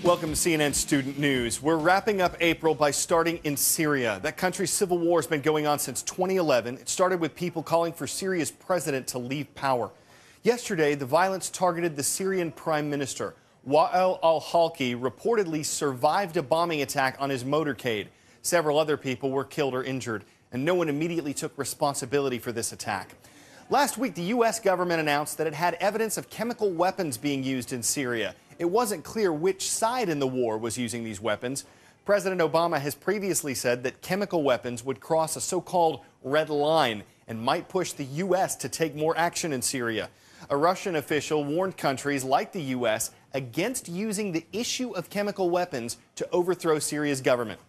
Welcome to CNN Student News. We're wrapping up April by starting in Syria. That country's civil war has been going on since 2011. It started with people calling for Syria's president to leave power. Yesterday, the violence targeted the Syrian prime minister. Wael al-Halki reportedly survived a bombing attack on his motorcade. Several other people were killed or injured, and no one immediately took responsibility for this attack. Last week, the U.S. government announced that it had evidence of chemical weapons being used in Syria. It wasn't clear which side in the war was using these weapons. President Obama has previously said that chemical weapons would cross a so-called red line and might push the U.S. to take more action in Syria. A Russian official warned countries like the U.S. against using the issue of chemical weapons to overthrow Syria's government.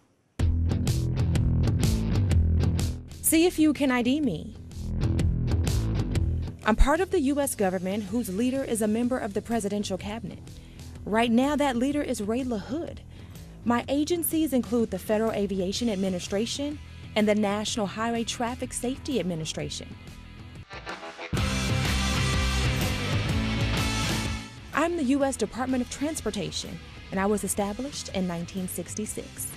See if you can ID me. I'm part of the U.S. government whose leader is a member of the presidential cabinet. Right now, that leader is Ray LaHood. My agencies include the Federal Aviation Administration and the National Highway Traffic Safety Administration. I'm the U.S. Department of Transportation, and I was established in 1966.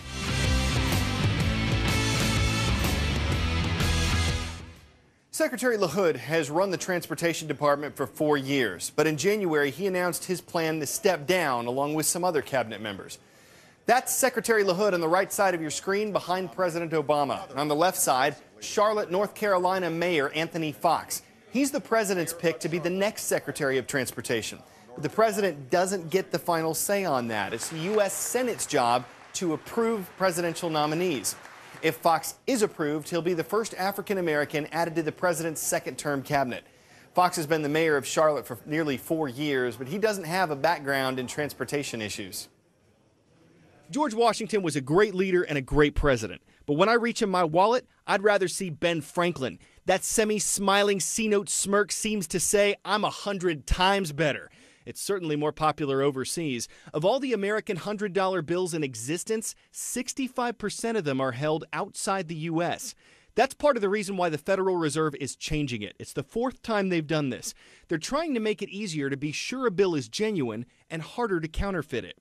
Secretary LaHood has run the Transportation Department for 4 years, but in January he announced his plan to step down along with some other cabinet members. That's Secretary LaHood on the right side of your screen behind President Obama. And on the left side, Charlotte, North Carolina Mayor Anthony Foxx. He's the president's pick to be the next Secretary of Transportation. But the president doesn't get the final say on that. It's the U.S. Senate's job to approve presidential nominees. If Foxx is approved, he'll be the first African-American added to the president's second-term cabinet. Foxx has been the mayor of Charlotte for nearly 4 years, but he doesn't have a background in transportation issues. George Washington was a great leader and a great president. But when I reach in my wallet, I'd rather see Ben Franklin. That semi-smiling C-note smirk seems to say, I'm 100 times better. It's certainly more popular overseas. Of all the American $100 bills in existence, 65% of them are held outside the U.S. That's part of the reason why the Federal Reserve is changing it. It's the 4th time they've done this. They're trying to make it easier to be sure a bill is genuine and harder to counterfeit it.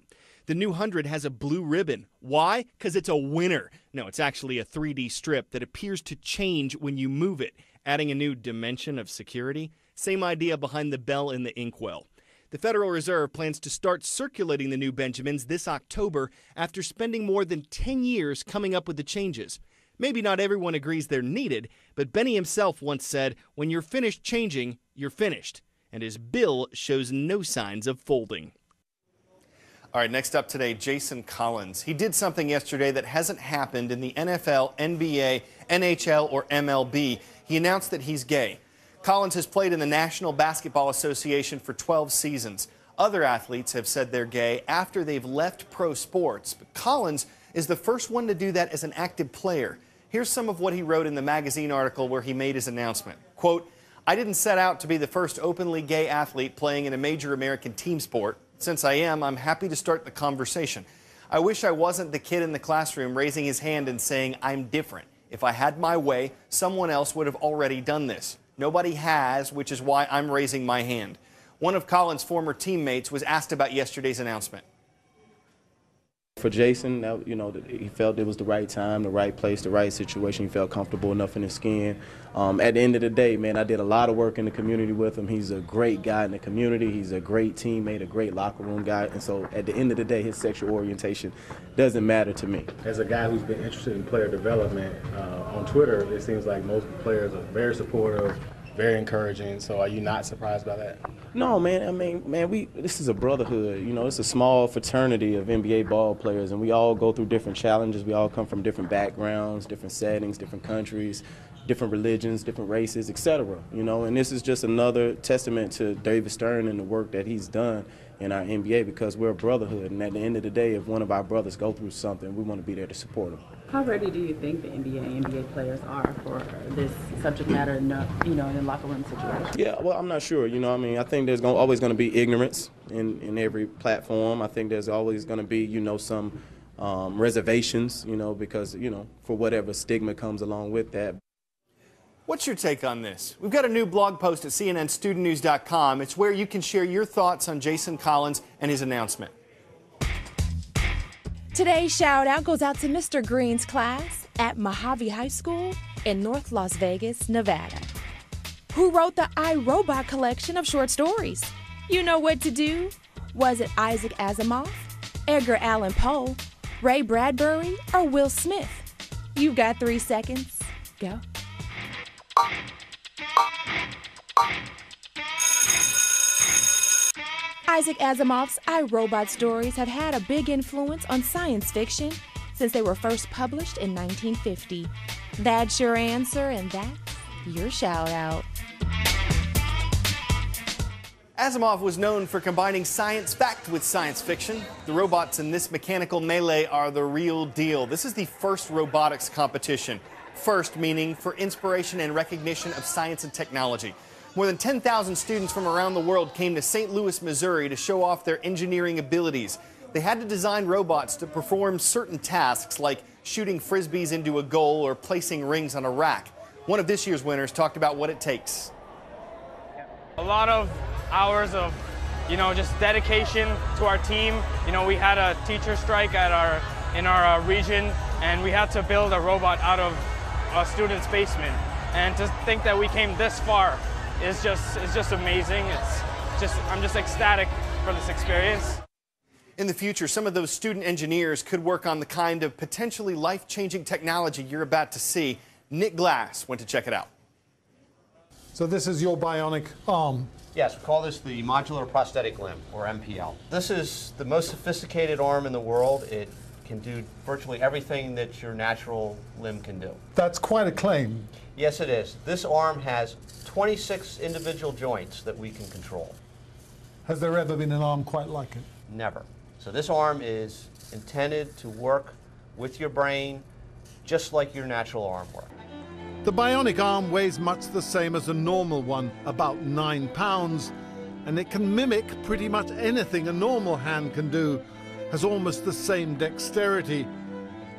The new 100 has a blue ribbon. Why? Because it's a winner. No, it's actually a 3D strip that appears to change when you move it, adding a new dimension of security. Same idea behind the bell in the inkwell. The Federal Reserve plans to start circulating the new Benjamins this October after spending more than 10 years coming up with the changes. Maybe not everyone agrees they're needed, but Benny himself once said, when you're finished changing, you're finished. And his bill shows no signs of folding. All right, next up today, Jason Collins. He did something yesterday that hasn't happened in the NFL, NBA, NHL, or MLB. He announced that he's gay. Collins has played in the National Basketball Association for 12 seasons. Other athletes have said they're gay after they've left pro sports. But Collins is the first one to do that as an active player. Here's some of what he wrote in the magazine article where he made his announcement. Quote, I didn't set out to be the first openly gay athlete playing in a major American team sport. Since I am, I'm happy to start the conversation. I wish I wasn't the kid in the classroom raising his hand and saying, I'm different. If I had my way, someone else would have already done this. Nobody has, which is why I'm raising my hand. One of Collins' former teammates was asked about yesterday's announcement. For Jason, he felt it was the right time, the right place, the right situation. He felt comfortable enough in his skin. At the end of the day, man, I did a lot of work in the community with him. He's a great guy in the community. He's a great teammate, a great locker room guy. And so at the end of the day, his sexual orientation doesn't matter to me. As a guy who's been interested in player development, on Twitter, it seems like most players are very supportive, very encouraging. So are you not surprised by that? No, man. I mean, this is a brotherhood. It's a small fraternity of NBA ball players, and we all go through different challenges. We all come from different backgrounds, different settings, different countries, different religions, different races, etc. And this is just another testament to David Stern and the work that he's done in our NBA, because we're a brotherhood, and at the end of the day, if one of our brothers go through something, we want to be there to support them. How ready do you think the NBA and NBA players are for this subject matter in the locker room situation? Yeah, well, I'm not sure. I think there's always going to be ignorance in every platform. I think there's always going to be, some reservations, because, for whatever stigma comes along with that. What's your take on this? We've got a new blog post at cnnstudentnews.com. It's where you can share your thoughts on Jason Collins and his announcement. Today's shout out goes out to Mr. Green's class at Mojave High School in North Las Vegas, Nevada, who wrote the iRobot collection of short stories. You know what to do? Was it Isaac Asimov, Edgar Allan Poe, Ray Bradbury, or Will Smith? You've got 3 seconds. Go. Isaac Asimov's iRobot stories have had a big influence on science fiction since they were first published in 1950. That's your answer, and that's your shout out. Asimov was known for combining science fact with science fiction. The robots in this mechanical melee are the real deal. This is the first robotics competition. First meaning for inspiration and recognition of science and technology. More than 10,000 students from around the world came to St. Louis, Missouri to show off their engineering abilities. They had to design robots to perform certain tasks like shooting frisbees into a goal or placing rings on a rack. One of this year's winners talked about what it takes. A lot of hours of, just dedication to our team. We had a teacher strike in our region, and we had to build a robot out of a student's basement. And to think that we came this far is just amazing. I'm just ecstatic for this experience. In the future, some of those student engineers could work on the kind of potentially life-changing technology you're about to see. Nick Glass went to check it out. So this is your bionic arm. Yes, we call this the Modular Prosthetic Limb, or MPL. This is the most sophisticated arm in the world. It can do virtually everything that your natural limb can do. That's quite a claim. Yes, it is. This arm has 26 individual joints that we can control. Has there ever been an arm quite like it? Never. So this arm is intended to work with your brain just like your natural arm works. The bionic arm weighs much the same as a normal one, about 9 pounds, and it can mimic pretty much anything a normal hand can do, has almost the same dexterity.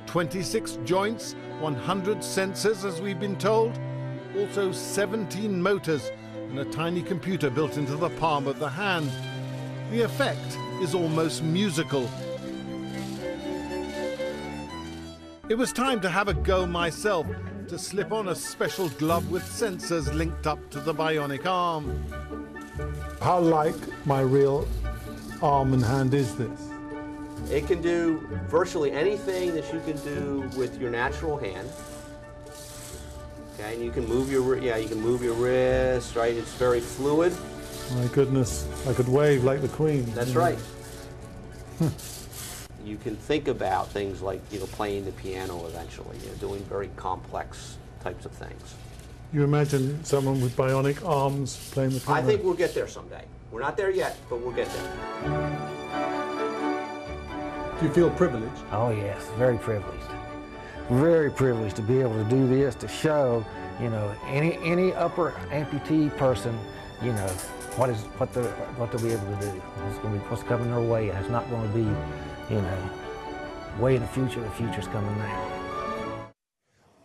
26 joints, 100 sensors as we've been told, also 17 motors and a tiny computer built into the palm of the hand. The effect is almost musical. It was time to have a go myself, to slip on a special glove with sensors linked up to the bionic arm. How like my real arm and hand is this? It can do virtually anything that you can do with your natural hand. Okay, and you can move your wrist, right? It's very fluid. My goodness, I could wave like the Queen. That's right. You can think about things like, playing the piano eventually, doing very complex types of things. You imagine someone with bionic arms playing the piano? I think we'll get there someday. We're not there yet, but we'll get there. Do you feel privileged? Oh yes, very privileged. Very privileged to be able to do this, to show, any upper amputee person, what they'll be able to do. What's coming their way. It's not going to be, way in the future. The future's coming now.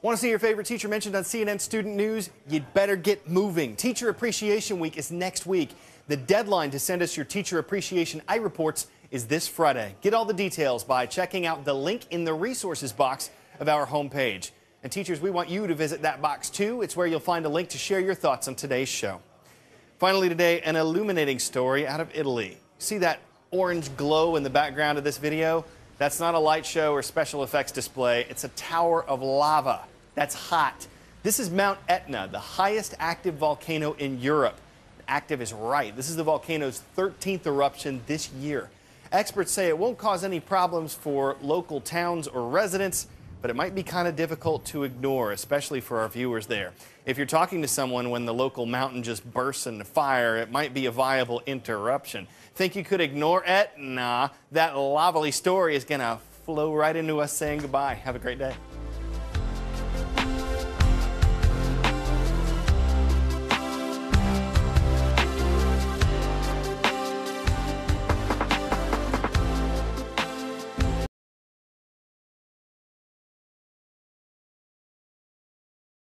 Want to see your favorite teacher mentioned on CNN Student News? You'd better get moving. Teacher Appreciation Week is next week. The deadline to send us your Teacher Appreciation iReports is this Friday. Get all the details by checking out the link in the resources box of our homepage. And teachers, we want you to visit that box too. It's where you'll find a link to share your thoughts on today's show. Finally today, an illuminating story out of Italy. See that orange glow in the background of this video? That's not a light show or special effects display. It's a tower of lava that's hot. This is Mount Etna, the highest active volcano in Europe. Active is right. This is the volcano's 13th eruption this year. Experts say it won't cause any problems for local towns or residents, but it might be kind of difficult to ignore, especially for our viewers there. If you're talking to someone when the local mountain just bursts into fire, it might be a viable interruption. Think you could ignore it? Nah, that lovely story is going to flow right into us saying goodbye. Have a great day.